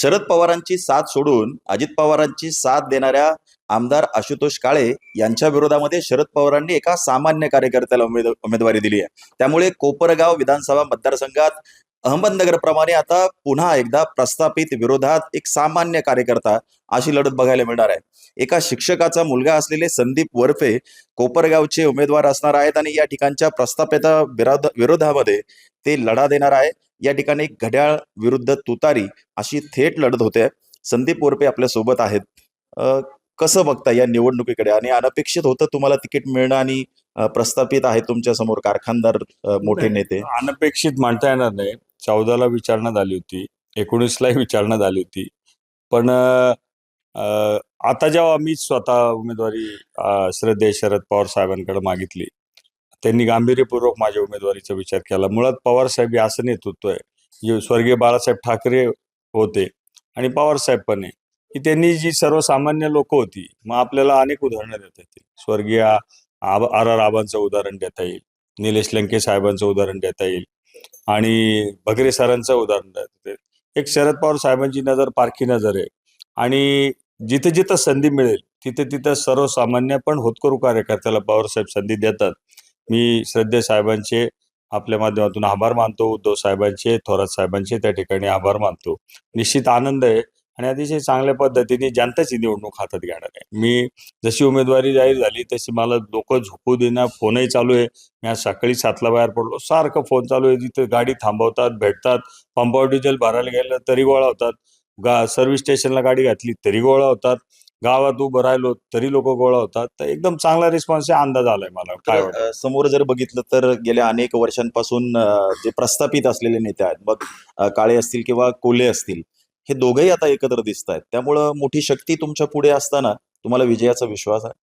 शरद पवारांची साथ सोडून अजित पवारांची साथ देणाऱ्या आमदार आशुतोष काळे यांच्या विरोधामध्ये शरद पवारांनी एका सामान्य कार्यकर्त्याला उमेदवारी दिली आहे. त्यामुळे कोपरगाव विधानसभा मतदारसंघात अहमदनगर प्रमाणे आता पुन्हा एकदा प्रस्थापित विरोधात एक सामान्य कार्यकर्ता अशी लढत बघायला मिळणार आहे. एका शिक्षकाचा मुलगा असलेले संदीप वरफे कोपरगावचे उमेदवार असणार आहेत आणि या ठिकाणच्या प्रस्थापित विरोधामध्ये ते लढा देणार आहे. या ठिकाणी घड्याळ विरुद्ध तुतारी अशी थेट लढत होते. संदीप वरपे आपल्या सोबत आहेत. कसं बघता या निवडणुकीकडे? आणि अनपेक्षित होतं तुम्हाला तिकीट मिळणं आणि प्रस्थापित आहे तुमच्या समोर कारखानदार मोठे नेते? अनपेक्षित म्हणता येणार नाही. 14ला विचारण्यात आली होती, 19लाही विचारण्यात आली होती. पण आता जेव्हा मी स्वतः उमेदवारी श्रद्धेय शरद पवार साहेबांकडे मागितली, त्यांनी गांभीर्यपूर्वक माझ्या उमेदवारीचा विचार केला. मुळात पवार साहेब हे असं नेतृत्व आहे, जे स्वर्गीय बाळासाहेब ठाकरे होते आणि पवार साहेब पण आहे, की त्यांनी जी सर्वसामान्य लोक होती. मग आपल्याला अनेक उदाहरणं देता येतील. स्वर्गीय आर आबांचं उदाहरण देता येईल, निलेश लंके साहेबांचं उदाहरण देता येईल आणि भगरे सरांचं उदाहरण देता येईल. एक शरद पवार साहेबांची नजर पारखी नजर आहे आणि जिथे जिथं संधी मिळेल तिथे तिथं सर्वसामान्य पण होतकरू कार्यकर्त्याला पवारसाहेब संधी देतात. मी श्रद्धेय साहेबांचे आपल्या माध्यमातून आभार मानतो. उद्धव साहेबांचे, थोरात साहेबांचे त्या ठिकाणी आभार मानतो. निश्चित आनंद आहे आणि अतिशय चांगल्या पद्धतीने जनताची निवडणूक हातात घेणार आहे. मी जशी उमेदवारी जाहीर झाली तशी मला लोक झोपू देणार, फोनही चालू आहे. मी आज सकाळी 7ला बाहेर पडलो, सारखं फोन चालू आहे. जिथे गाडी थांबवतात, भेटतात, पंपावर डिझेल भरायला गेलं तरी गोळा होतात, सर्व्हिस स्टेशनला गाडी घातली तरी गोळा होतात, गावात उभं राहिलो तरी लोक गोळा होतात. तर एकदम चांगला रिस्पॉन्स आहे. अंदाज आलाय मला काय वाटतं. समोर जर बघितलं तर गेल्या अनेक वर्षांपासून जे प्रस्थापित असलेले नेते आहेत, मग काळे असतील किंवा कोल्हे असतील, हे दोघंही आता एकत्र दिसत आहेत. त्यामुळं मोठी शक्ती तुमच्या पुढे असताना तुम्हाला विजयाचा विश्वास आहे?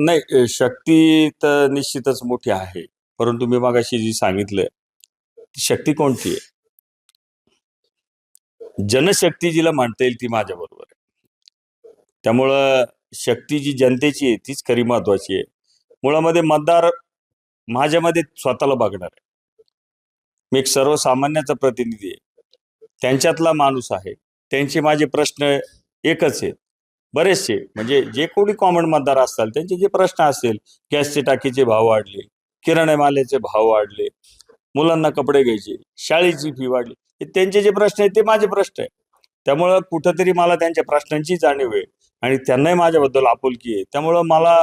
नाही, शक्ती तर निश्चितच मोठी आहे, परंतु मी मागाशी जी सांगितलं ती शक्ती कोणती आहे? जनशक्ती जिला म्हणता येईल ती माझ्या बरोबर आहे. त्यामुळं शक्ती जी जनतेची आहे तीच खरी महत्वाची आहे. मुळामध्ये मतदार माझ्यामध्ये स्वतःला बघणार आहे. मी एक सर्वसामान्याचा प्रतिनिधी आहे, त्यांच्यातला माणूस आहे. त्यांचे माझे प्रश्न एकच आहेत, बरेचसे, म्हणजे जे कोणी कॉमन मतदार असतात त्यांचे जे प्रश्न असतील, गॅसचे टाकीचे भाव वाढले, किराणा मालाचे भाव वाढले, मुलांना कपडे घ्यायचे, शाळेची फी वाढली, हे त्यांचे जे प्रश्न आहेत ते माझे प्रश्न आहे. त्यामुळं कुठंतरी मला त्यांच्या प्रश्नांची जाणीव आहे आणि त्यांनाही माझ्याबद्दल आपुलकी आहे. त्यामुळं मला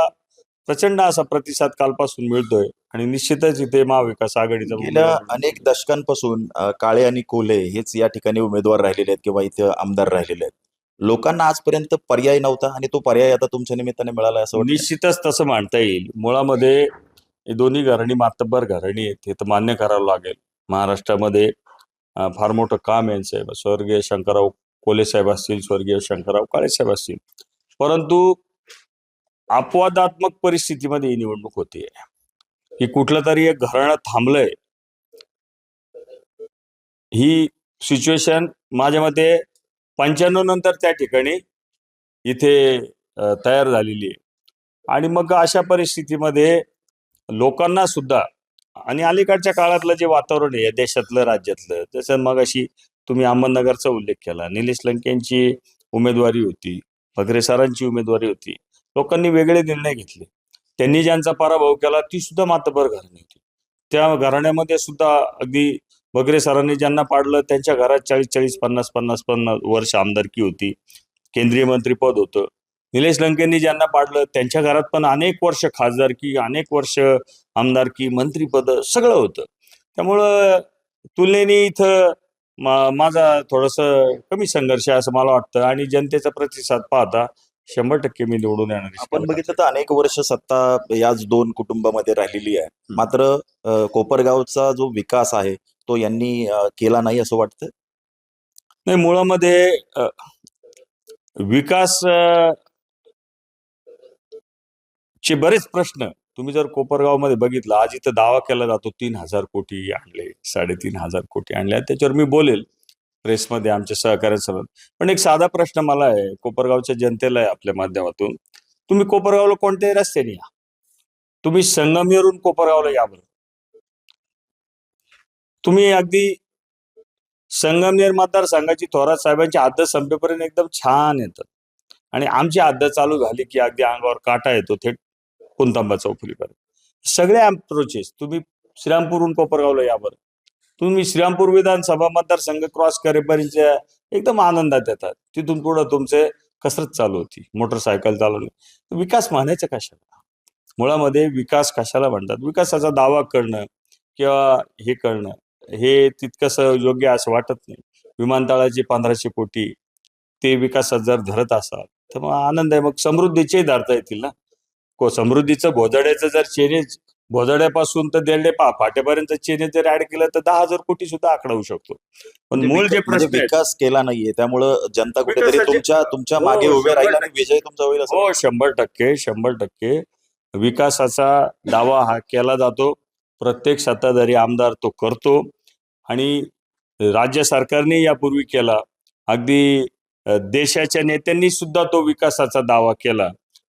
प्रचंड असा प्रतिसाद कालपासून मिळतोय आणि निश्चितच इथे महाविकास आघाडीचा गेल्या अनेक दशकांपासून काळे आणि कोल्हे हेच या ठिकाणी उमेदवार राहिलेले आहेत किंवा इथे आमदार राहिलेले आहेत. लोकांना आजपर्यंत पर्याय नव्हता आणि तो पर्याय आता तुमच्या निमित्ताने मिळाला असं वाटतं? निश्चितच तसं म्हणता येईल. मुळामध्ये हे दोन्ही घराणी मातब्बर घराणी आहेत, हे तर मान्य करावं लागेल. महाराष्ट्रामध्ये फार मोठं काम यांचं, स्वर्गीय शंकरराव कोल्हे साहेब असतील, स्वर्गीय शंकरराव काळे साहेब असतील. परंतु अपवादात्मक परिस्थितीमध्ये ही निवडणूक होतीये, की कुठलं तरी एक घराणं थांबलंय. ही सिच्युएशन माझ्या मते 95 नंतर त्या ठिकाणी इथे तयार झालेली आहे. आणि मग अशा परिस्थितीमध्ये लोकांना सुद्धा, आणि अलीकडच्या काळातलं जे वातावरण आहे देशातलं, राज्यातलं, त्याच्यात मग अशी तुम्ही अहमदनगरचा उल्लेख केला, निलेश लंकेंची उमेदवारी होती, भगरे सरांची उमेदवारी होती. लोकांनी वेगळे निर्णय घेतले. त्यांनी ज्यांचा पराभव केला ती सुद्धा मातब्बर घराणी होती. त्या घराण्यामध्ये सुद्धा अगदी भगरे सरांनी ज्यांना पाडलं त्यांच्या घरात 40-40, 50-50 वर्ष आमदारकी होती, केंद्रीय मंत्रीपद होतं. निलेश लंकेंनी ज्यांना पाडलं त्यांच्या घरात पण अनेक वर्ष खासदारकी, अनेक वर्ष आमदारकी, मंत्रीपद सगळं होतं. त्यामुळं तुलनेने इथं माझा थोडंसं कमी संघर्ष आहे असं मला वाटतं आणि जनतेचा प्रतिसाद पाहता 100% मी निवडून येणार. आपण बघितलं तर अनेक वर्ष सत्ता याच दोन कुटुंबामध्ये राहिलेली आहे, मात्र कोपरगावचा जो विकास आहे तो यांनी केला नाही असं वाटतं? नाही, मुळामध्ये विकास चे बरेच प्रश्न तुम्ही जर कोपरगावमध्ये बघितलं, आज इथं दावा केला जातो 3,000 कोटी आणले, 3,500 कोटी आणले. त्याच्यावर मी बोलेल प्रेसमध्ये आमच्या सहकार्यांसोबत. पण एक साधा प्रश्न मला आहे, कोपरगावच्या जनतेला आहे आपल्या माध्यमातून, तुम्ही कोपरगावला कोणत्याही रस्त्याने या, तुम्ही संगमेवरून कोपरगावला या बरं, तुम्ही अगदी संगमनेर मतदारसंघाची थोरात साहेबांची हद्द संपेपर्यंत एकदम छान येतात आणि आमची हद्द चालू झाली की अगदी अंगावर काटा येतो थेट कुंतांबा चौफुलीपर्यंत सगळे अप्रोचेस. तुम्ही श्रीरामपूरहून कोपरगावला या बरं, तुम्ही श्रीरामपूर विधानसभा मतदारसंघ क्रॉस करेपर्यंत एकदम आनंदात येतात. तिथून पुढे तुमचे कसरत चालू होती, मोटरसायकल चालवली. विकास म्हणायचं कशाला? मुळामध्ये विकास कशाला म्हणतात? विकासाचा दावा करणं किंवा हे करणं हे तितकंसं योग्य असं वाटत नाही. विमानतळाची 1500 कोटी ते विकासात जर धरत असाल तर मग आनंद आहे. मग समृद्धीचे धरता येतील ना. समृद्धीचं भोजड्याचं जर चेनेज भोजड्यापासून तर देल्डे फाट्यापर्यंत चेनेज जर ऍड केलं तर 10,000 कोटी सुद्धा आकडा होऊ शकतो. पण मूळ जे प्रश्न आहेत, विकास केला नाहीये त्यामुळं जनता कुठेतरी विकासाचे- तुमच्या हो, मागे उभे राहील 100% आणि विजय तुमचा होईल असं हो 100% विकासाचा दावा हा केला जातो. प्रत्येक सत्ताधारी आमदार तो करतो आणि राज्य सरकारने यापूर्वी केला. अगदी देशाच्या नेत्यांनी सुद्धा तो विकासाचा दावा केला.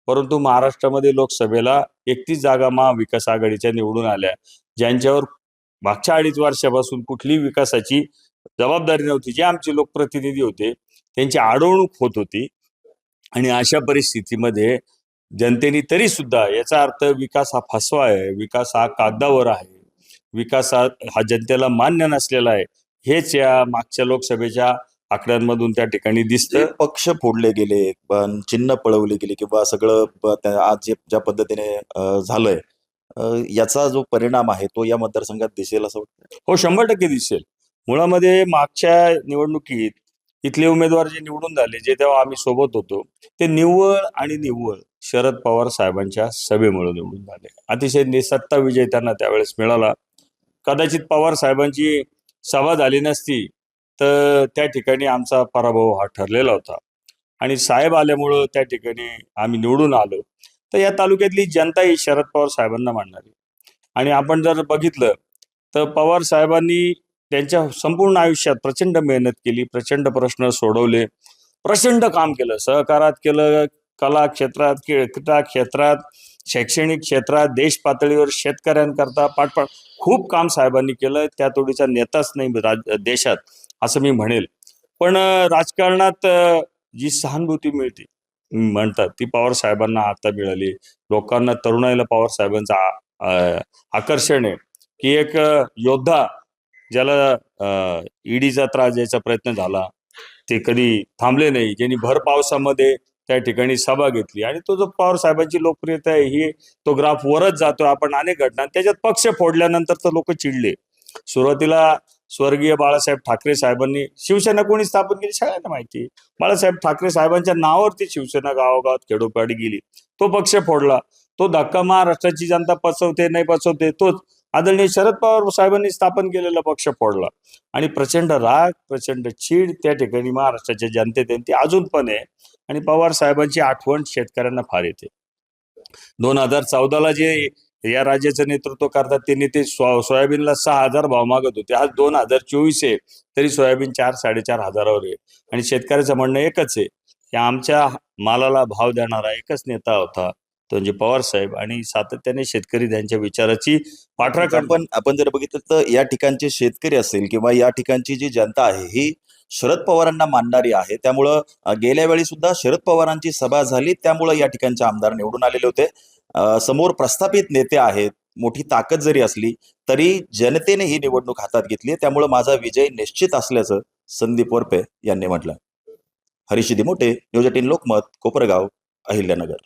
परंतु महाराष्ट्रामध्ये लोकसभेला 31 जागा महाविकास आघाडीच्या निवडून आल्या, ज्यांच्यावर मागच्या 2.5 वर्षापासून कुठलीही विकासाची जबाबदारी नव्हती. जे आमचे लोकप्रतिनिधी होते त्यांची अडवणूक होत होती. आणि अशा परिस्थितीमध्ये जनतेने तरी सुद्धा, याचा अर्थ विकास हा फसवा आहे, विकास हा कागदावर आहे, विकास हा जनतेला मान्य नसलेला आहे, हेच या मागच्या लोकसभेच्या आकड्यांमधून त्या ठिकाणी जे दिसतं. पक्ष फोडले गेले, पण चिन्ह पळवले गेले किंवा सगळं आज ज्या पद्धतीने झालंय, याचा जो परिणाम आहे तो या मतदारसंघात दिसेल असं वाटतं. हो 100% दिसेल. मुळामध्ये मागच्या निवडणुकीत इथले उमेदवार जे निवडून झाले, जे तेव्हा आम्ही सोबत होतो, ते निव्वळ शरद पवार साहेबांच्या सभेमुळे निवडून झाले. अतिशय निसत्ता विजय त्यांना त्यावेळेस मिळाला. कदाचित पवार साहेबांची सभा झाली नसती तर त्या ठिकाणी आमचा पराभव हा ठरलेला होता आणि साहेब आल्यामुळं त्या ठिकाणी आम्ही निवडून आलो. तर या तालुक्यातली जनता ही शरद पवार साहेबांना मानणारी. आणि आपण जर बघितलं तर पवार साहेबांनी त्यांच्या संपूर्ण आयुष्यात प्रचंड मेहनत केली, प्रचंड प्रश्न सोडवले, प्रचंड काम केलं, सहकारात केलं, कला क्षेत्रात, क्रीडा क्षेत्रात, शैक्षणिक क्षेत्रात, देश पातळीवर शेतकऱ्यांकरता पाठपाठ खूप काम साहेबांनी केलं. त्या तोडीचा नेताच नाही देशात असं मी म्हणेल. पण राजकारणात जी सहानुभूती मिळते म्हणतात ती पवार साहेबांना आता मिळाली. लोकांना, तरुणाईला पवार साहेबांचं आकर्षण आहे की एक योद्धा ज्याला ईडीचा त्रास द्यायचा प्रयत्न झाला ते कधी थांबले नाही, ज्यांनी भर पावसामध्ये त्या ठिकाणी सभा घेतली. आणि तो जो पवार साहेबांची लोकप्रियता आहे ही तो ग्राफ वरच जातो. आपण अनेक घटना त्याच्यात पक्ष फोडल्यानंतर तर लोक चिडले. सुरुवातीला स्वर्गीय बाळासाहेब ठाकरे साहेबांनी शिवसेना कोणी स्थापन केली सगळ्यांना माहिती. बाळासाहेब ठाकरे साहेबांच्या नावावरती शिवसेना गावागावात खेडोपाडी गेली. तो पक्ष फोडला. तो धक्का महाराष्ट्राची जनता पचवते नाही पचवते तोच आदरणीय शरद पवार साहेबांनी स्थापन केलेला पक्ष फोडला. आणि प्रचंड राग, प्रचंड चीड त्या ठिकाणी महाराष्ट्राच्या जनतेत ती अजून पण आहे. आणि पवार साहेबांची आठवण शेतकऱ्यांना फार येते. 2014ला जे या राज्याचं नेतृत्व करतात ते नेते सोयाबीनला 6,000 भाव मागत होते. आज 2024 आहे तरी सोयाबीन 4-4.5 हजारावर आहे. आणि शेतकऱ्याचं म्हणणं एकच आहे की आमच्या मालाला भाव देणारा एकच नेता होता, तो म्हणजे पवार साहेब. आणि सातत्याने शेतकरी त्यांच्या विचाराची पाठराखण. आपण जर बघितलं तर या ठिकाणचे शेतकरी असेल किंवा या ठिकाणची जी जनता आहे ही शरद पवारांना मानणारी आहे. त्यामुळं गेल्या वेळी सुद्धा शरद पवारांची सभा झाली, त्यामुळं या ठिकाणचे आमदार निवडून आलेले होते. समोर प्रस्थापित नेते आहेत, मोठी ताकद जरी असली तरी जनतेने ही निवडणूक हातात घेतली. त्यामुळं माझा विजय निश्चित असल्याचं संदीप वरपे यांनी म्हटलं. हरीश दिमोटे, न्यूज 18 लोकमत, कोपरगाव, अहिल्यानगर.